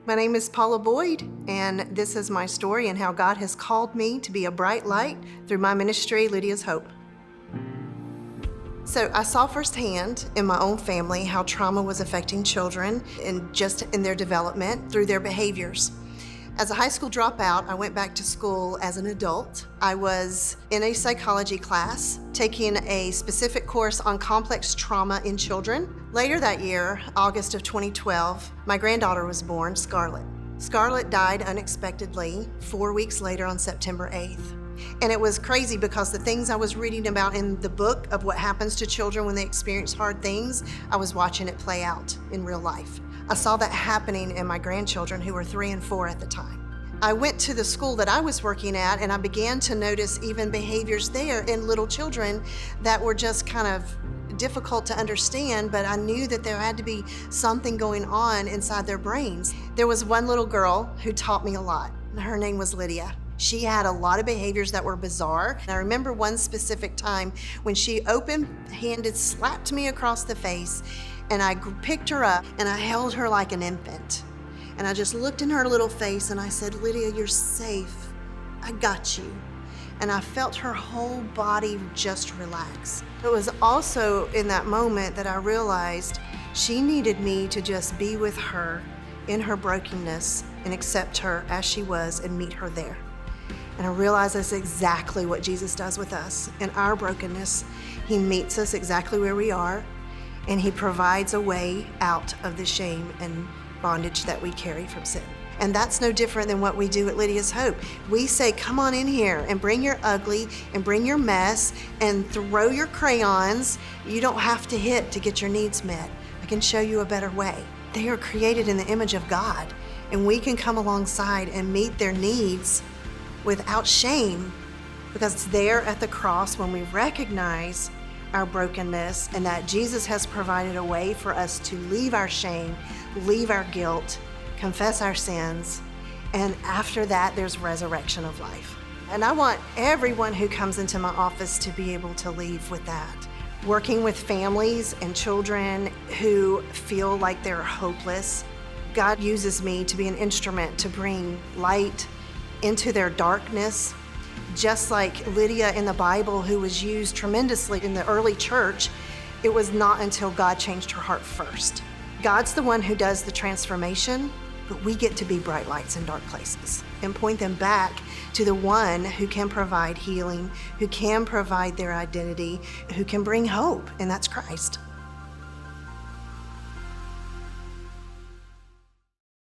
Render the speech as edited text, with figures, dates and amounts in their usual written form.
My name is Paula Boyd, and this is my story and how God has called me to be a bright light through my ministry, Lydias Hope. So I saw firsthand in my own family how trauma was affecting children and just in their development through their behaviors. As a high school dropout, I went back to school as an adult. I was in a psychology class, taking a specific course on complex trauma in children. Later that year, August of 2012, my granddaughter was born, Scarlett. Scarlett died unexpectedly 4 weeks later on September 8th. And it was crazy because the things I was reading about in the book of what happens to children when they experience hard things, I was watching it play out in real life. I saw that happening in my grandchildren who were 3 and 4 at the time. I went to the school that I was working at and I began to notice even behaviors there in little children that were just kind of difficult to understand, but I knew that there had to be something going on inside their brains. There was one little girl who taught me a lot. Her name was Lydia. She had a lot of behaviors that were bizarre. And I remember one specific time when she open-handed slapped me across the face, and I picked her up and I held her like an infant. And I just looked in her little face and I said, "Lydia, you're safe. I got you." And I felt her whole body just relax. It was also in that moment that I realized she needed me to just be with her in her brokenness and accept her as she was and meet her there. And I realized that's exactly what Jesus does with us. In our brokenness, He meets us exactly where we are, and He provides a way out of the shame and bondage that we carry from sin. And that's no different than what we do at Lydias Hope. We say, come on in here and bring your ugly and bring your mess and throw your crayons. You don't have to hit to get your needs met. I can show you a better way. They are created in the image of God, and we can come alongside and meet their needs without shame, because it's there at the cross when we recognize our brokenness and that Jesus has provided a way for us to leave our shame, leave our guilt, confess our sins, and after that there's resurrection of life. And I want everyone who comes into my office to be able to leave with that. Working with families and children who feel like they're hopeless, God uses me to be an instrument to bring light into their darkness. Just like Lydia in the Bible, who was used tremendously in the early church, it was not until God changed her heart first. God's the one who does the transformation, but we get to be bright lights in dark places and point them back to the one who can provide healing, who can provide their identity, who can bring hope, and that's Christ.